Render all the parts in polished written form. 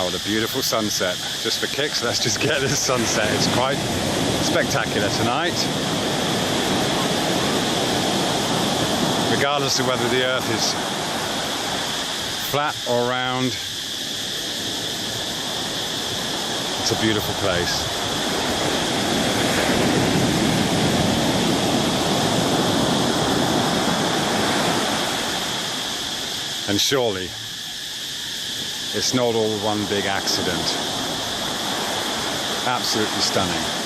Wow, what a beautiful sunset. Just for kicks, let's just get this sunset. It's quite spectacular tonight. Regardless of whether the earth is flat or round, it's a beautiful place. And surely it's not all one big accident. Absolutely stunning.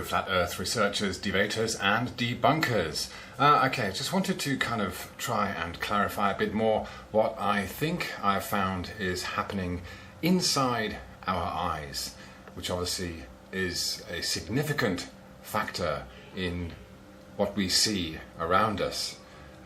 Flat Earth researchers, debaters and debunkers. Okay, just wanted to kind of try and clarify a bit more what I think I've found is happening inside our eyes, which obviously is a significant factor in what we see around us.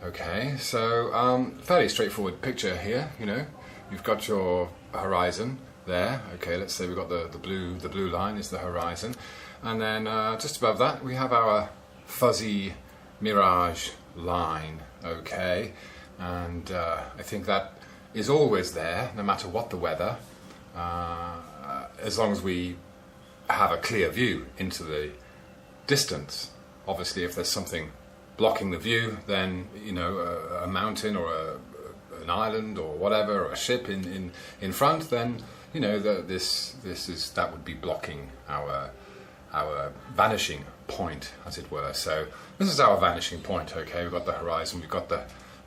Okay, so fairly straightforward picture here, you know. You've got your horizon there. Okay, let's say we've got the blue line is the horizon. And then just above that we have our fuzzy mirage line, okay? And I think that is always there, no matter what the weather, as long as we have a clear view into the distance. Obviously, if there's something blocking the view, then, you know, a mountain or an island or whatever, or a ship in front, then, you know, that would be blocking our vanishing point, as it were. So this is our vanishing point. Okay, we've got the horizon, we've got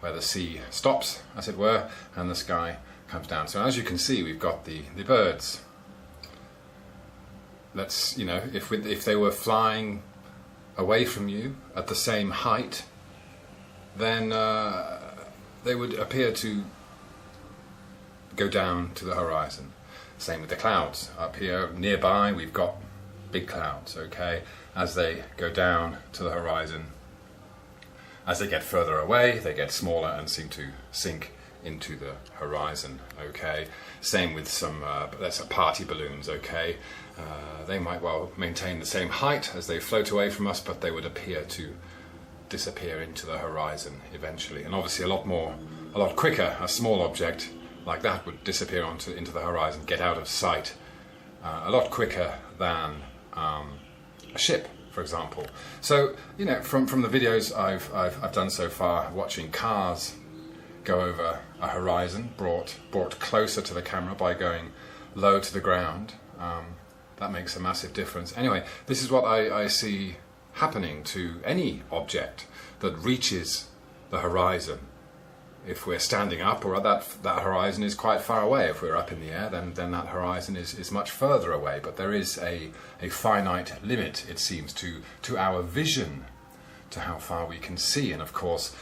where the sea stops, as it were, and the sky comes down. So as you can see, we've got the birds. Let's, you know, if they were flying away from you at the same height, then they would appear to go down to the horizon. Same with the clouds. Up here nearby we've got big clouds, okay? As they go down to the horizon, as they get further away, they get smaller and seem to sink into the horizon, okay? Same with some, that's party balloons, okay? They might well maintain the same height as they float away from us, but they would appear to disappear into the horizon eventually. And obviously a lot quicker, a small object like that would disappear into the horizon, get out of sight, a lot quicker than a ship, for example. So, you know, from the videos I've done so far, watching cars go over a horizon, brought closer to the camera by going low to the ground, that makes a massive difference. Anyway, this is what I see happening to any object that reaches the horizon. If we're standing up, or that horizon is quite far away. If we're up in the air, then that horizon is much further away. But there is a finite limit, it seems, to our vision, to how far we can see. And of course,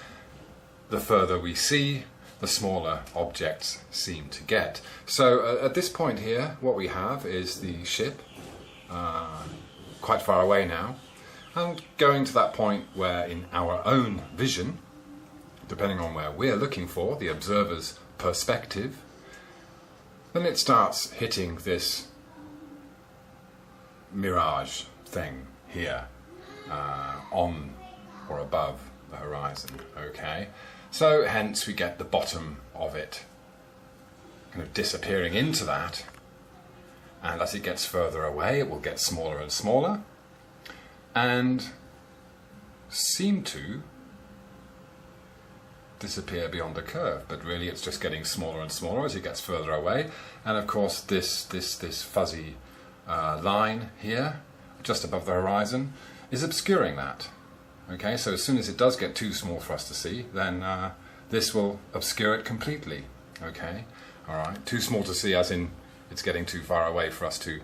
the further we see, the smaller objects seem to get. So at this point here, what we have is the ship, quite far away now, and going to that point where in our own vision, depending on where we're looking for, the observer's perspective, then it starts hitting this mirage thing here, on or above the horizon, okay? So hence we get the bottom of it kind of disappearing into that, And as it gets further away, it will get smaller and smaller, and seem to disappear beyond the curve, but really it's just getting smaller and smaller as it gets further away. And of course this fuzzy line here just above the horizon is obscuring that. Okay, so as soon as it does get too small for us to see, then this will obscure it completely. Okay, all right, too small to see as in it's getting too far away for us to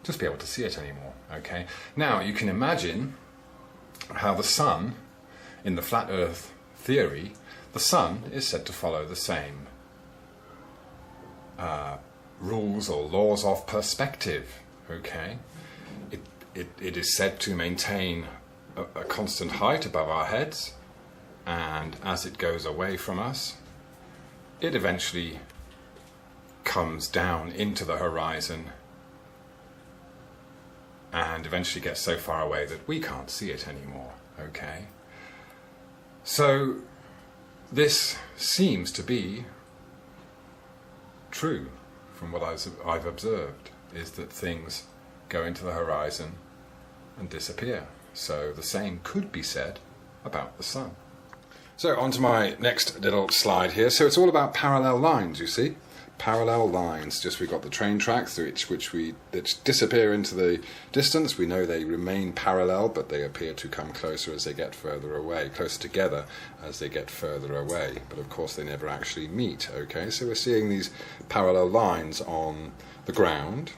just be able to see it anymore. Okay, now you can imagine how the sun, in the flat earth theory, the sun is said to follow the same rules or laws of perspective. Okay, it is said to maintain a constant height above our heads, and as it goes away from us, it eventually comes down into the horizon and eventually gets so far away that we can't see it anymore. Okay, so this seems to be true from what I've observed, is that things go into the horizon and disappear. So the same could be said about the sun. So on to my next little slide here. So it's all about parallel lines, you see. Parallel lines. Just we've got the train tracks which disappear into the distance. We know they remain parallel, but they appear to come closer as they get further away, closer together as they get further away. But of course they never actually meet. Okay, so we're seeing these parallel lines on the ground,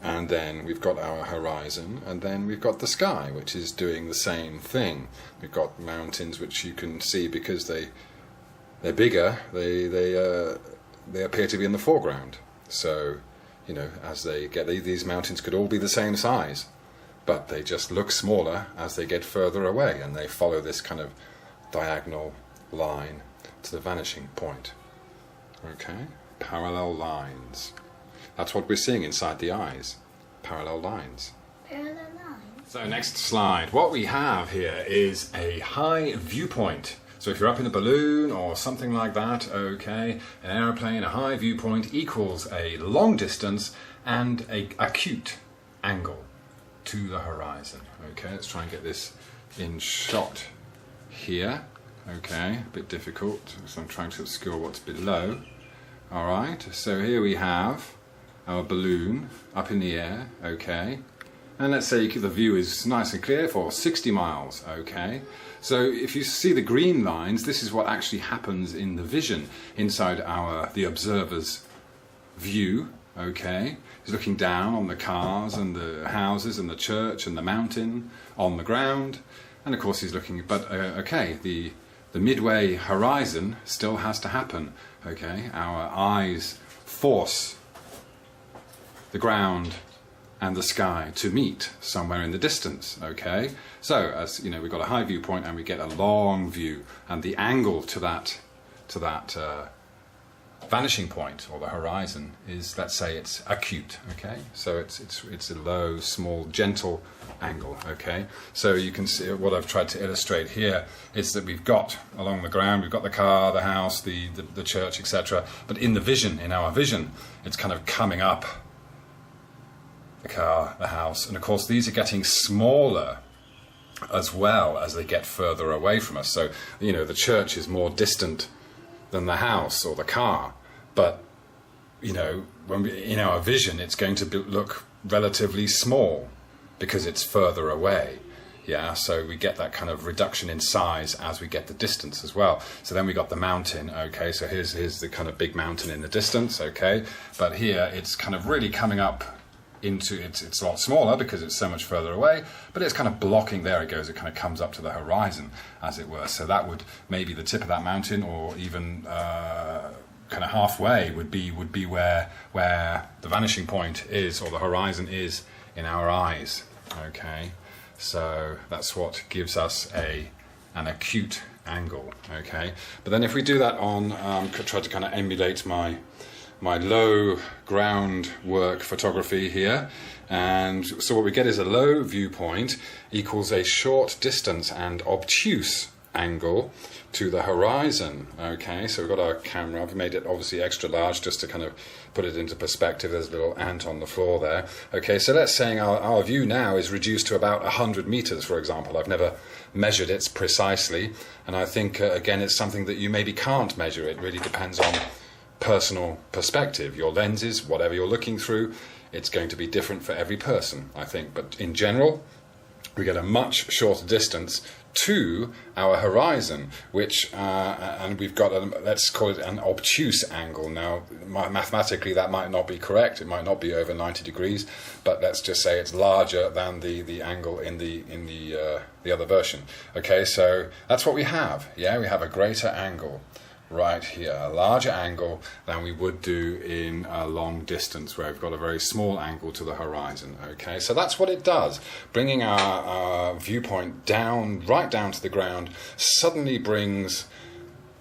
and then we've got our horizon, and then we've got the sky, which is doing the same thing. We've got mountains which you can see because they're bigger. They appear to be in the foreground. So, you know, as they get these mountains could all be the same size, but they just look smaller as they get further away, and they follow this kind of diagonal line to the vanishing point. Okay, parallel lines. That's what we're seeing inside the eyes. Parallel lines. Parallel lines. So next slide. What we have here is a high viewpoint. So if you're up in a balloon or something like that, okay, an aeroplane, a high viewpoint equals a long distance and a acute angle to the horizon. Okay, let's try and get this in shot here. Okay, a bit difficult, so I'm trying to obscure what's below. All right, so here we have our balloon up in the air, okay, and let's say the view is nice and clear for 60 miles, okay. So if you see the green lines, this is what actually happens in the vision inside the observer's view, okay. He's looking down on the cars and the houses and the church and the mountain on the ground, and of course he's looking, but okay, the midway horizon still has to happen, okay. Our eyes force the ground and the sky to meet somewhere in the distance, okay? So, as you know, we've got a high viewpoint and we get a long view, and the angle to that vanishing point or the horizon is, let's say, it's acute, okay? So it's a low, small, gentle angle, okay? So you can see what I've tried to illustrate here is that we've got along the ground, we've got the car, the house, the church, etc. But in our vision, it's kind of coming up. The car, the house, and of course these are getting smaller as well as they get further away from us. So, you know, the church is more distant than the house or the car, but, you know, in our vision it's going to look relatively small because it's further away. Yeah, so we get that kind of reduction in size as we get the distance as well. So then we got the mountain, okay, so here's the kind of big mountain in the distance, okay, but here it's kind of really coming up into it's a lot smaller because it's so much further away, but it's kind of blocking. There it goes, it kind of comes up to the horizon, as it were. So that would maybe the tip of that mountain, or even kind of halfway would be where the vanishing point is, or the horizon is in our eyes. Okay, so that's what gives us an acute angle. Okay, but then if we do that on try to kind of emulate my low ground work photography here, and so what we get is a low viewpoint equals a short distance and obtuse angle to the horizon. Okay, so we've got our camera. I've made it obviously extra large just to kind of put it into perspective. There's a little ant on the floor there. Okay, so let's say our view now is reduced to about 100 meters, for example. I've never measured it precisely, and I think again it's something that you maybe can't measure. It really depends on personal perspective. Your lenses, whatever you're looking through, it's going to be different for every person, I think. But in general, we get a much shorter distance to our horizon, which and we've got let's call it an obtuse angle. Now mathematically that might not be correct, it might not be over 90 degrees, but let's just say it's larger than the angle in the other version. Okay, so that's what we have. Yeah, we have a greater angle right here, a larger angle than we would do in a long distance where we've got a very small angle to the horizon. Okay, so that's what it does. Bringing our viewpoint down, right down to the ground, suddenly brings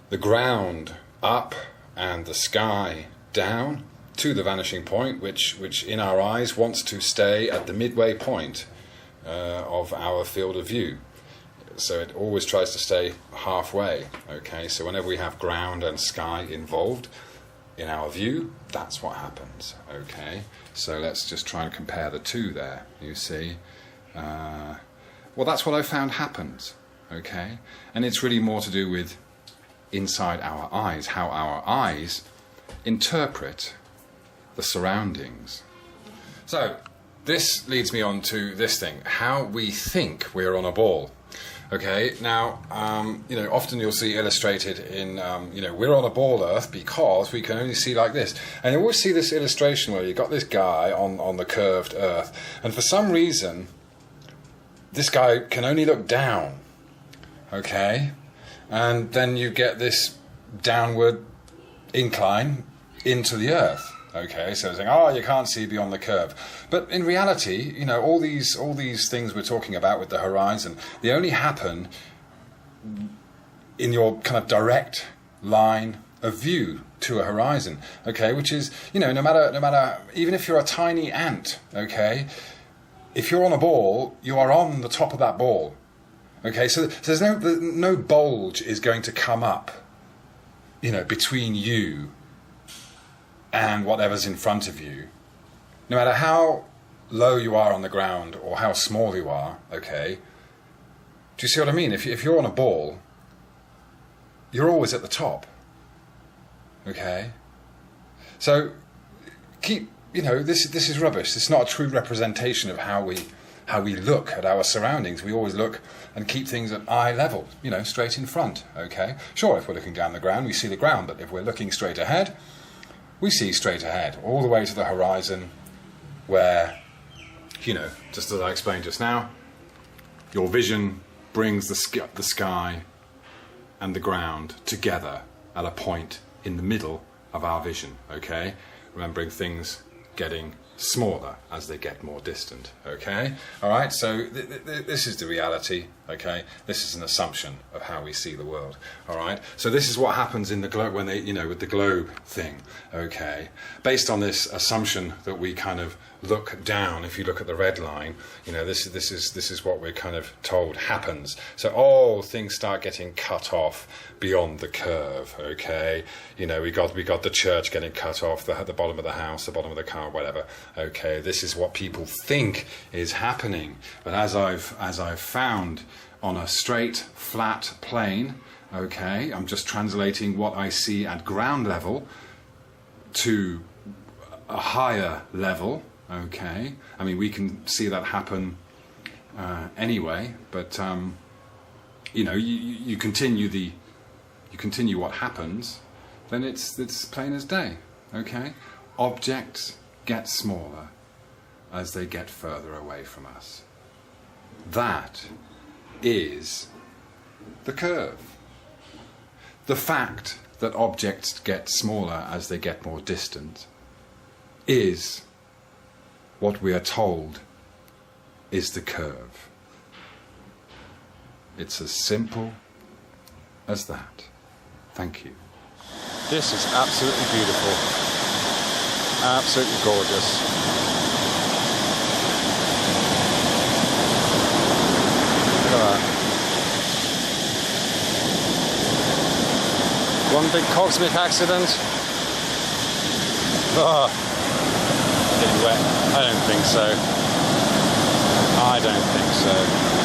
the ground up and the sky down to the vanishing point, which in our eyes wants to stay at the midway point of our field of view. So it always tries to stay halfway. Okay, so whenever we have ground and sky involved in our view, that's what happens. Okay, so let's just try and compare the two there. You see, well, that's what I found happens. Okay, and it's really more to do with inside our eyes, how our eyes interpret the surroundings. So this leads me on to this thing: how we think we're on a ball. Okay, now, often you'll see illustrated in, we're on a ball Earth because we can only see like this. And you always see this illustration where you've got this guy on the curved Earth, and for some reason, this guy can only look down. Okay, and then you get this downward incline into the Earth. Okay, so saying, you can't see beyond the curve. But in reality, all these things we're talking about with the horizon, they only happen in your kind of direct line of view to a horizon. Okay, which is, no matter, even if you're a tiny ant, okay, if you're on a ball, you are on the top of that ball. Okay, so there's no bulge is going to come up, between you and whatever's in front of you. No matter how low you are on the ground or how small you are, okay, do you see what I mean? If you're on a ball, you're always at the top. Okay? So this is rubbish. It's not a true representation of how we look at our surroundings. We always look and keep things at eye level, straight in front. Okay? Sure, if we're looking down the ground, we see the ground, but if we're looking straight ahead, we see straight ahead, all the way to the horizon, where, just as I explained just now, your vision brings the sky and the ground together at a point in the middle of our vision, okay? Remembering things getting smaller as they get more distant, okay? All right, so this is the reality, okay? This is an assumption of how we see the world, all right? So this is what happens in the globe when they, with the globe thing, okay? Based on this assumption that we kind of look down, if you look at the red line, this is what we're kind of told happens. So things start getting cut off beyond the curve, okay? We got the church getting cut off, the bottom of the house, the bottom of the car, whatever. Okay, this is what people think is happening. But as I've found on a straight, flat plane, okay, I'm just translating what I see at ground level to a higher level. Okay, I mean, we can see that happen anyway, but you continue what happens, then it's plain as day. Okay, objects get smaller as they get further away from us. That is the curve. The fact that objects get smaller as they get more distant is what we are told is the curve. It's as simple as that. Thank you. This is absolutely beautiful. Absolutely gorgeous. Look at that. One big cogsmith accident. Oh, getting wet. I don't think so. I don't think so.